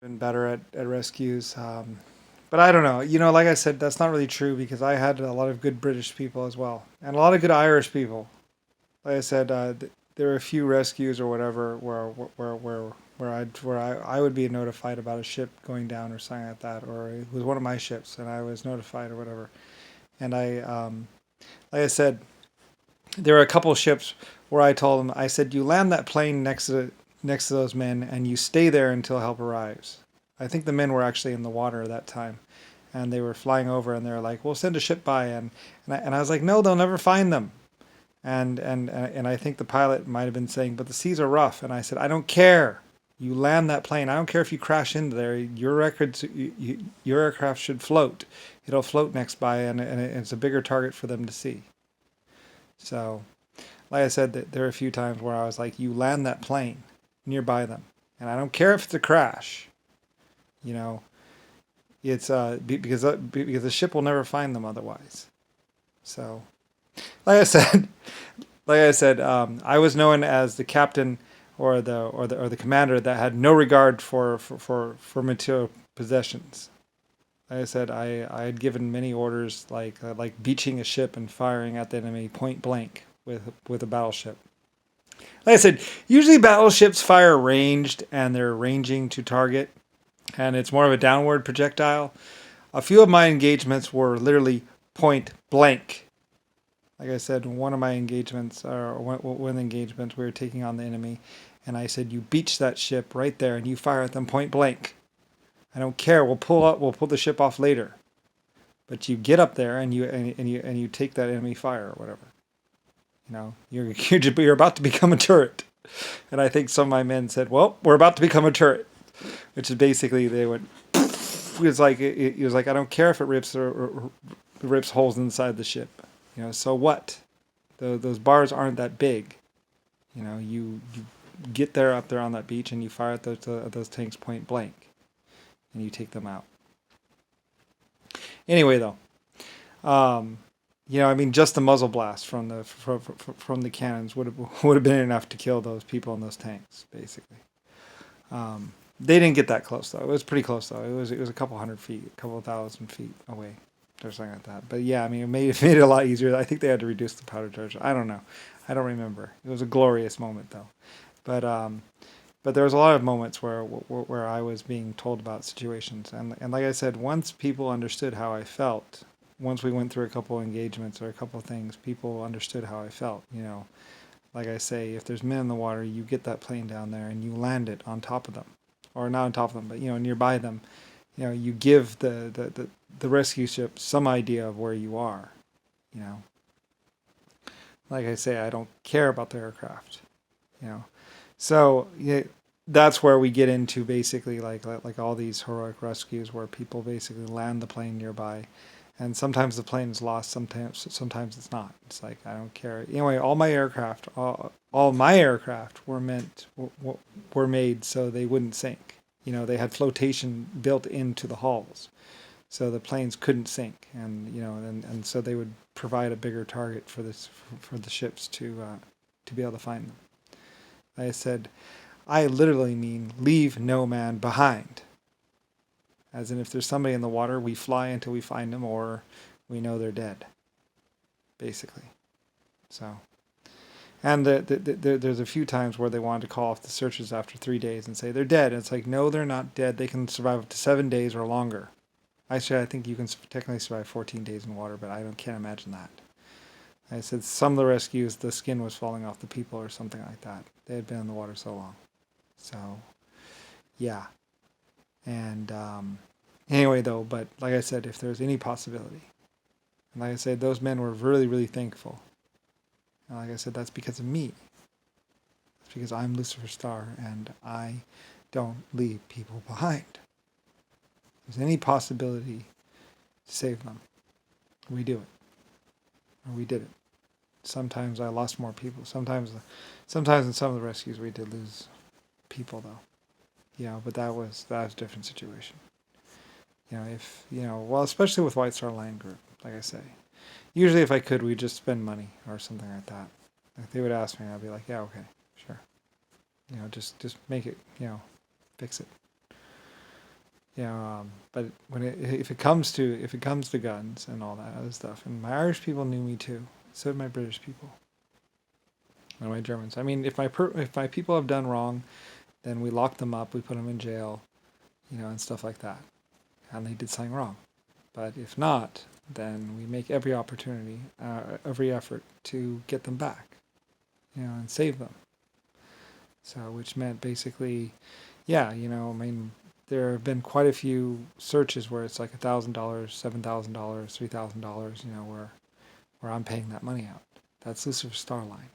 been better at rescues. But I don't know. Like I said, that's not really true because I had a lot of good British people as well, and a lot of good Irish people. Like I said, there were a few rescues or whatever where I would be notified about a ship going down or something like that, or it was one of my ships and I was notified or whatever. And like I said, there were a couple of ships where I told them, I said, you land that plane next to those men and you stay there until help arrives. I think the men were actually in the water at that time, and they were flying over, and they were like, "We'll send a ship by," and I was like, "No, they'll never find them." And I think the pilot might have been saying, "But the seas are rough," and I said, "I don't care. You land that plane. I don't care if you crash into there. Your aircraft should float. It'll float next by, and it's a bigger target for them to see." So, like I said, there are a few times where I was like, "You land that plane nearby them, and I don't care if it's a crash. You know, it's because the ship will never find them otherwise." So, like I said, I was known as the captain or the commander that had no regard for material possessions. Like I said, I had given many orders like beaching a ship and firing at the enemy point blank with a battleship. Like I said, usually battleships fire ranged and they're ranging to target, and it's more of a downward projectile. A few of my engagements were literally point blank. Like I said, one of my engagements, or one of the engagements, we were taking on the enemy, and I said, "You beach that ship right there, and you fire at them point blank. I don't care. We'll pull the ship off later, but you get up there and you take that enemy fire or whatever. You're about to become a turret." And I think some of my men said, "Well, we're about to become a turret," which is basically they went. It was like I don't care if it or rips holes inside the ship. So what? Those bars aren't that big. You get there up there on that beach and you fire at those tanks point blank, and you take them out. Anyway, though, um, I mean, just the muzzle blast from the cannons would have been enough to kill those people in those tanks, basically. They didn't get that close though. It was pretty close though. It was a couple hundred feet, a couple thousand feet away, or something like that. But yeah, I mean, it made it a lot easier. I think they had to reduce the powder charge. I don't know. I don't remember. It was a glorious moment though. But there was a lot of moments where I was being told about situations, and like I said, once people understood how I felt, once we went through a couple engagements or a couple of things, people understood how I felt. Like I say, if there's men in the water, you get that plane down there and you land it on top of them, or not on top of them, but nearby them. You give the rescue ship some idea of where you are. You know, like I say, I don't care about the aircraft. You know, so yeah, that's where we get into basically like all these heroic rescues where people basically land the plane nearby, and sometimes the plane is lost, sometimes it's not. It's like I don't care. Anyway, all my aircraft were made so they wouldn't sink. They had flotation built into the hulls, so the planes couldn't sink, and so they would provide a bigger target for the ships to be able to find them. I said, I literally mean leave no man behind. As in, if there's somebody in the water, we fly until we find them, or we know they're dead, basically. So, and there's a few times where they wanted to call off the searches after 3 days and say they're dead. And it's like, no, they're not dead. They can survive up to 7 days or longer. Actually, I think you can technically survive 14 days in water, but can't imagine that. I said some of the rescues, the skin was falling off the people or something like that. They had been in the water so long. So, yeah. And anyway, though, but like I said, if there's any possibility, and like I said, those men were really, really thankful. And like I said, that's because of me. It's because I'm Lucifer Star and I don't leave people behind. If there's any possibility to save them, we do it. Or we did it. Sometimes I lost more people. Sometimes in some of the rescues we did lose people though. But that was a different situation. Well, especially with White Star Line Group, like I say. Usually if I could, we'd just spend money or something like that. If they would ask me, I'd be like, yeah, okay, sure. Just make it, fix it. But if it comes to guns and all that other stuff, and my Irish people knew me too. So did my British people and my Germans. I mean, if my people have done wrong, then we lock them up, we put them in jail, and stuff like that, and they did something wrong. But if not, then we make every opportunity, every effort to get them back, and save them. So, which meant basically, yeah, I mean, there have been quite a few searches where it's like $1,000, $7,000, $3,000, where I'm paying that money out. That's Lucifer Starline.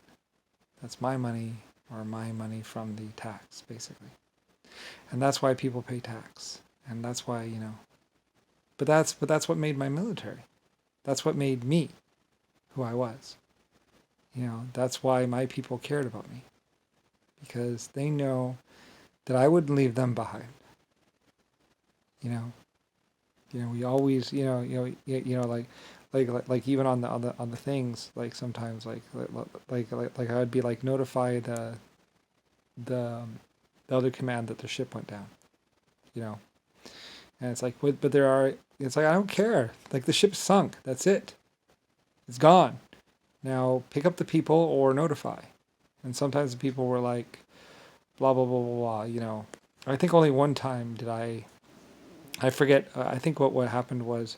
That's my money, or my money from the tax, basically. And that's why people pay tax. And that's why, but that's what made my military. That's what made me who I was. That's why my people cared about me. Because they know that I wouldn't leave them behind. We always, like even on the things, like sometimes like I would be like notify the other command that their ship went down, and it's like, but it's like, I don't care, like the ship sunk, that's it, it's gone, now pick up the people or notify. And sometimes the people were like, blah blah blah blah blah. I think only one time did I forget. I think what happened was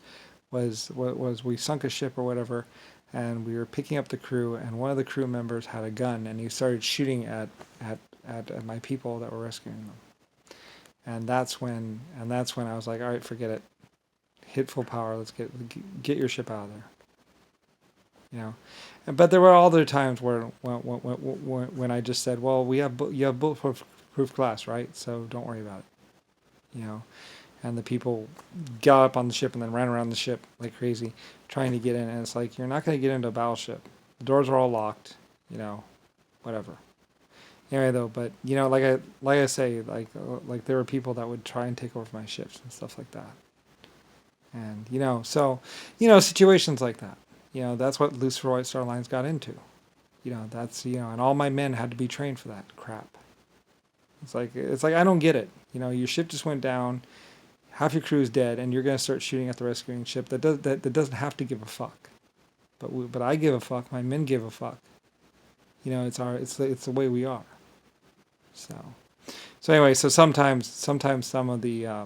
we sunk a ship or whatever, and we were picking up the crew, and one of the crew members had a gun, and he started shooting at my people that were rescuing them. And that's when I was like, all right, forget it, hit full power, let's get your ship out of there. But there were other times when I just said, well, you have bulletproof glass, right? So don't worry about it. And the people got up on the ship and then ran around the ship like crazy, trying to get in. And it's like, you're not going to get into a battleship. The doors are all locked, whatever. Anyway, though, but like I say, like there were people that would try and take over my ships and stuff like that. And so situations like that. That's what Lucifer White Star Lines got into. That's and all my men had to be trained for that crap. It's like I don't get it. Your ship just went down. Half your crew is dead, and you're going to start shooting at the rescuing ship that doesn't have to give a fuck, but I give a fuck. My men give a fuck. It's the way we are. So anyway, so sometimes some of the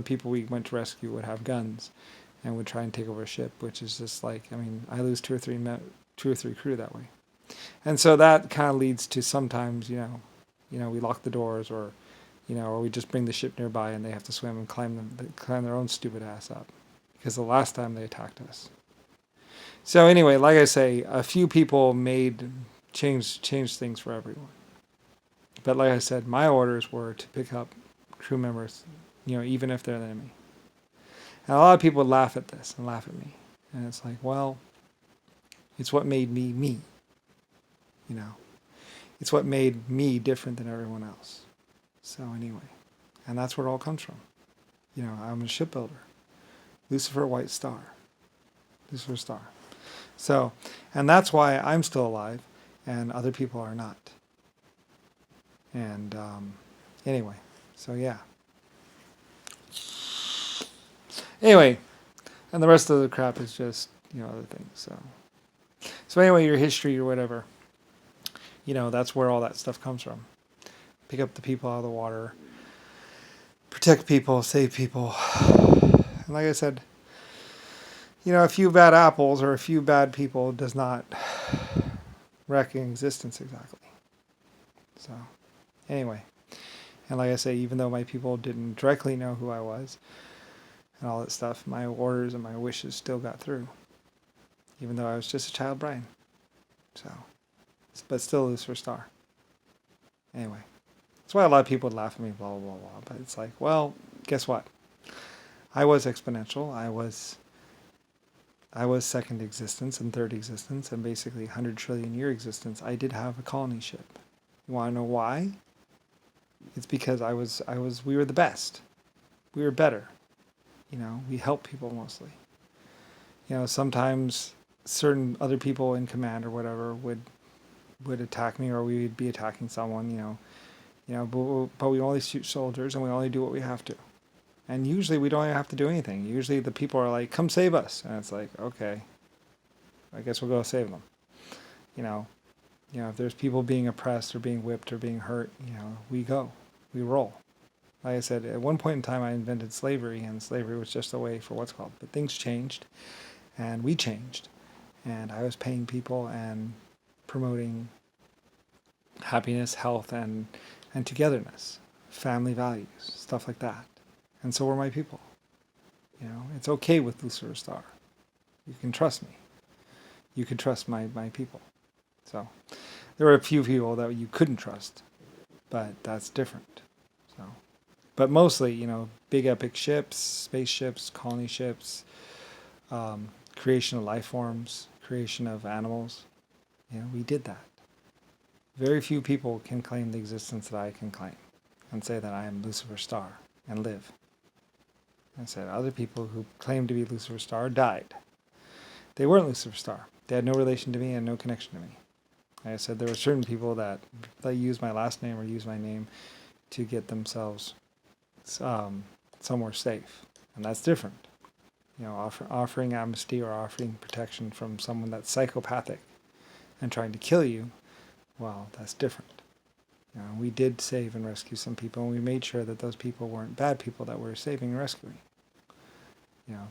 people we went to rescue would have guns, and would try and take over a ship, which is just like, I mean, I lose two or three crew that way, and so that kind of leads to sometimes we lock the doors, or or we just bring the ship nearby and they have to swim and climb their own stupid ass up, because the last time they attacked us. So anyway, like I say, a few people changed things for everyone. But like I said, my orders were to pick up crew members, even if they're the enemy. And a lot of people would laugh at this and laugh at me. And it's like, well, it's what made me me. It's what made me different than everyone else. So anyway, and that's where it all comes from. I'm a shipbuilder. Lucifer White Star. Lucifer Star. So, and that's why I'm still alive and other people are not. And anyway, so yeah. Anyway, and the rest of the crap is just, other things. So anyway, your history or whatever, that's where all that stuff comes from. Pick up the people out of the water, protect people, save people. And like I said, a few bad apples or a few bad people does not wreck an existence exactly. So anyway, and like I say, even though my people didn't directly know who I was and all that stuff, my orders and my wishes still got through, even though I was just a child Brian. So, but still Lucifer Star. Anyway. That's why a lot of people would laugh at me, blah, blah, blah, blah. But it's like, well, guess what? I was exponential. I was second existence and third existence and basically 100 trillion year existence. I did have a colony ship. You want to know why? It's because we were the best. We were better. We helped people mostly. Sometimes certain other people in command or whatever would attack me, or we would be attacking someone, but we only shoot soldiers and we only do what we have to. And usually we don't even have to do anything. Usually the people are like, come save us. And it's like, okay, I guess we'll go save them. You know, if there's people being oppressed or being whipped or being hurt, we go, we roll. Like I said, at one point in time I invented slavery, and slavery was just a way for what's called. But things changed, and we changed. And I was paying people and promoting happiness, health, and togetherness, family values, stuff like that. And so were my people. It's okay with Lucifer Star. You can trust me. You can trust my people. So there were a few people that you couldn't trust, but that's different. So, but mostly, big epic ships, spaceships, colony ships, creation of life forms, creation of animals. We did that. Very few people can claim the existence that I can claim and say that I am Lucifer Star and live. I said other people who claimed to be Lucifer Star died. They weren't Lucifer Star. They had no relation to me and no connection to me. Like I said, there were certain people that use my last name or use my name to get themselves somewhere safe. And that's different. Offering amnesty or offering protection from someone that's psychopathic and trying to kill you, well, that's different. We did save and rescue some people, and we made sure that those people weren't bad people that we're saving and rescuing.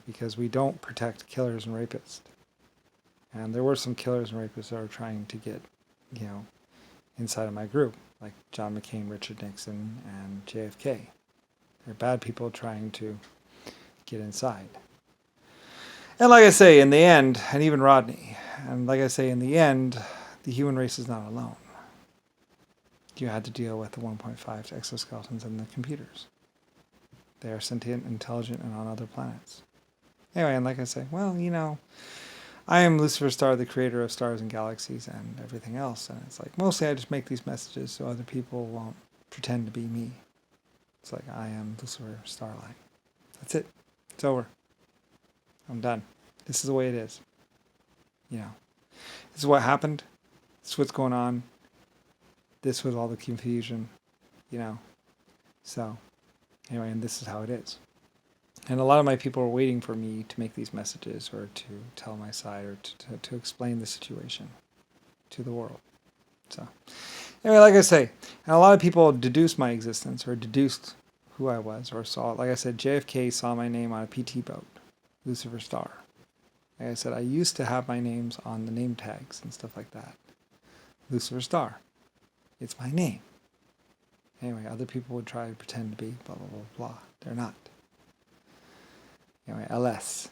Because we don't protect killers and rapists. And there were some killers and rapists that were trying to get, inside of my group, like John McCain, Richard Nixon, and JFK. They're bad people trying to get inside. And like I say, in the end, and even Rodney, and like I say, in the end, the human race is not alone. You had to deal with the 1.5 exoskeletons and the computers. They are sentient, intelligent, and on other planets. Anyway, and like I say, well, I am Lucifer Star, the creator of stars and galaxies and everything else. And it's like, mostly I just make these messages so other people won't pretend to be me. It's like, I am Lucifer Starlight. That's it. It's over. I'm done. This is the way it is. This is what happened. This is what's going on. This was all the confusion, So, anyway, and this is how it is. And a lot of my people are waiting for me to make these messages or to tell my side or to explain the situation to the world. So, anyway, like I say, and a lot of people deduced my existence or deduced who I was or saw. Like I said, JFK saw my name on a PT boat, Lucifer Star. Like I said, I used to have my names on the name tags and stuff like that. Lucifer Star. It's my name. Anyway, other people would try to pretend to be blah, blah, blah, blah. They're not. Anyway, LS.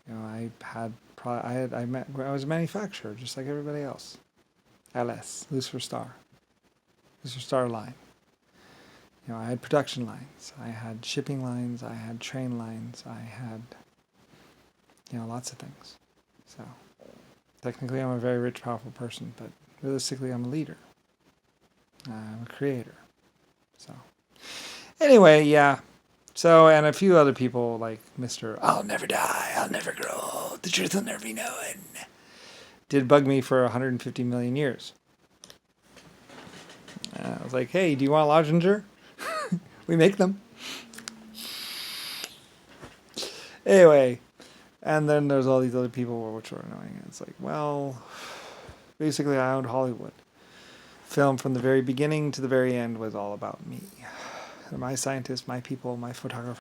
I was a manufacturer just like everybody else. LS, Lucifer Star. Lucifer Star line. I had production lines. I had shipping lines. I had train lines. I had, lots of things. So, technically I'm a very rich, powerful person, but realistically I'm a leader. I'm a creator. So, anyway, yeah. So, and a few other people like Mr. I'll never die, I'll never grow, the truth will never be known, did bug me for 150 million years. I was like, hey, do you want a Lozinger? We make them. Anyway, and then there's all these other people which were annoying. It's like, well, basically I owned Hollywood. Film from the very beginning to the very end was all about me. My scientists, my people, my photographers.